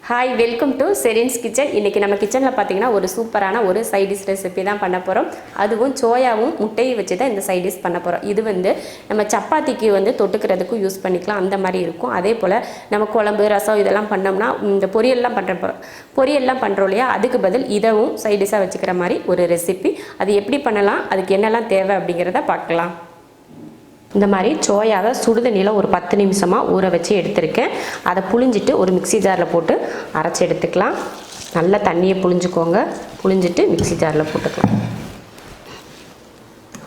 Hi, welcome to Sherin's kitchen. இன்றைக்கி நம்ம கிச்சனில் பார்த்தீங்கன்னா ஒரு சூப்பரான ஒரு சைடிஷ் ரெசிபி தான் பண்ண போகிறோம். அதுவும் சோயாவும் முட்டையை வச்சு தான் இந்த சைடிஷ் பண்ண போகிறோம். இது நம்ம சப்பாத்திக்கு தொட்டுக்கிறதுக்கும் யூஸ் பண்ணிக்கலாம், அந்த மாதிரி இருக்கும். அதே போல் நம்ம குழம்பு ரசம் இதெல்லாம் பண்ணோம்னா இந்த பொரியல்லாம் பண்ணுறோம் இல்லையா, அதுக்கு பதில் இதவும் சைடிஷாக வச்சுக்கிற மாதிரி ஒரு ரெசிபி. அது எப்படி பண்ணலாம், அதுக்கு என்னெல்லாம் தேவை அப்படிங்கிறத பார்க்கலாம். இந்த மாதிரி சோயாவை சுடுதண்ணியில் ஒரு 10 நிமிஷமாக ஊற வச்சு எடுத்துருக்கேன். அதை புழிஞ்சிட்டு ஒரு மிக்சி ஜாரில் போட்டு அரைச்சி எடுத்துக்கலாம். நல்லா தண்ணியை புழிஞ்சுக்கோங்க. புழிஞ்சிட்டு மிக்சி ஜாரில் போட்டுக்கலாம்.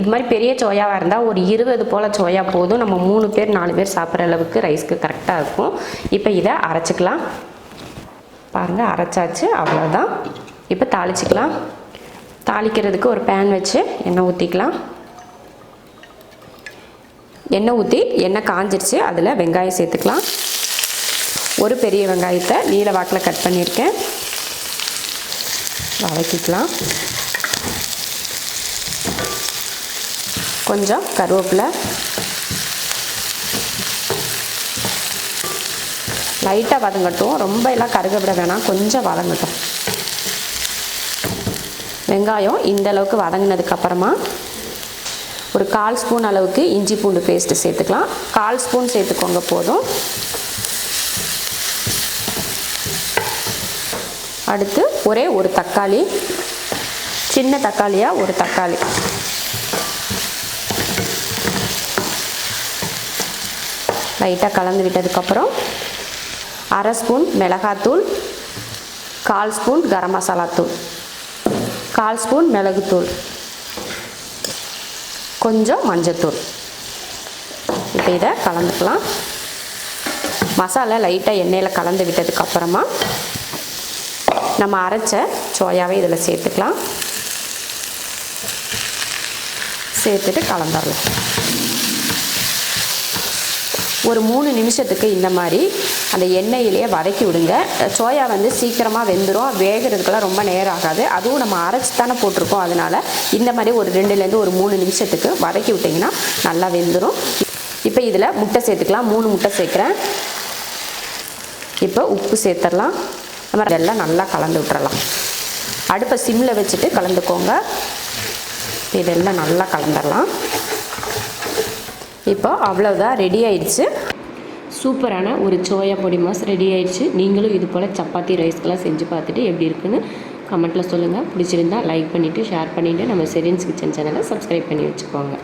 இது மாதிரி பெரிய சோயாவாக இருந்தால் ஒரு 20 போல் சோயா போதும். நம்ம 3 பேர் 4 பேர் சாப்பிட்ற அளவுக்கு ரைஸ்க்கு கரெக்டாக இருக்கும். இப்போ இதை அரைச்சிக்கலாம். பாருங்கள், அரைச்சாச்சு, அவ்வளோதான். இப்போ தாளிச்சிக்கலாம். தாளிக்கிறதுக்கு ஒரு பேன் வச்சு எண்ணெய் ஊற்றிக்கலாம். எண்ணெய் ஊற்றி எண்ணெய் காஞ்சிருச்சு. அதில் வெங்காயம் சேர்த்துக்கலாம். ஒரு பெரிய வெங்காயத்தை நீல வாக்கில் கட் பண்ணியிருக்கேன். வதக்கிக்கலாம். கொஞ்சம் கருவேப்பிலை, லைட்டாக வதங்கட்டும். ரொம்ப எல்லாம் கருக விட வேணாம், கொஞ்சம் வதங்கட்டும். வெங்காயம் இந்த அளவுக்கு வதங்கினதுக்கப்புறமா ஒரு 1/4 ஸ்பூன் அளவுக்கு இஞ்சி பூண்டு பேஸ்ட்டு சேர்த்துக்கலாம். 1/4 ஸ்பூன் சேர்த்துக்கோங்க போதும். அடுத்து ஒரே ஒரு தக்காளி, சின்ன தக்காளியாக ஒரு தக்காளி. லைட்டாக கலந்து விட்டதுக்கப்புறம் 1/2 ஸ்பூன் மிளகாத்தூள், 1/4 ஸ்பூன் கரம் மசாலா தூள், 1/4 ஸ்பூன் மிளகுத்தூள், கொஞ்சம் மஞ்சத்தூள். இப்போ இதை கலந்துக்கலாம். மசாலா லைட்டாக எண்ணெயில் கலந்து விட்டதுக்கப்புறமா நம்ம அரைச்ச சோயாவை இதில் சேர்த்துக்கலாம். சேர்த்துட்டு கலந்துடலாம். ஒரு 3 நிமிஷத்துக்கு இந்த மாதிரி அந்த எண்ணெயிலேயே வதக்கி விடுங்க. சோயா சீக்கிரமாக வெந்துடும். வேகிறதுக்கெல்லாம் ரொம்ப நேரம் ஆகாது. அதுவும் நம்ம அரைச்சி தானே போட்டிருக்கோம். அதனால் இந்த மாதிரி ஒரு 2லேருந்து ஒரு 3 நிமிஷத்துக்கு வதக்கி விட்டிங்கன்னா நல்லா வெந்துடும். இப்போ இதில் முட்டை சேர்த்துக்கலாம். 3 முட்டை சேர்க்குறேன். இப்போ உப்பு சேர்த்துடலாம். நம்ம இதெல்லாம் நல்லா கலந்து விட்டுறலாம். அடுப்பை சிம்மில் வச்சுட்டு கலந்துக்கோங்க. இதெல்லாம் நல்லா கலந்துடலாம். இப்போ அவ்வளோதான், ரெடி ஆயிடுச்சு. சூப்பரான ஒரு சோயா பொடிமாஸ் ரெடி ஆயிடுச்சு. நீங்களும் இது போல் சப்பாத்தி ரைஸ்க்கெலாம் செஞ்சு பார்த்துட்டு எப்படி இருக்குன்னு கமெண்ட்டில் சொல்லுங்கள். பிடிச்சிருந்தா லைக் பண்ணிவிட்டு ஷேர் பண்ணிவிட்டு நம்ம செரின்ஸ் கிச்சன் சேனலை சப்ஸ்கிரைப் பண்ணி வச்சுக்கோங்க.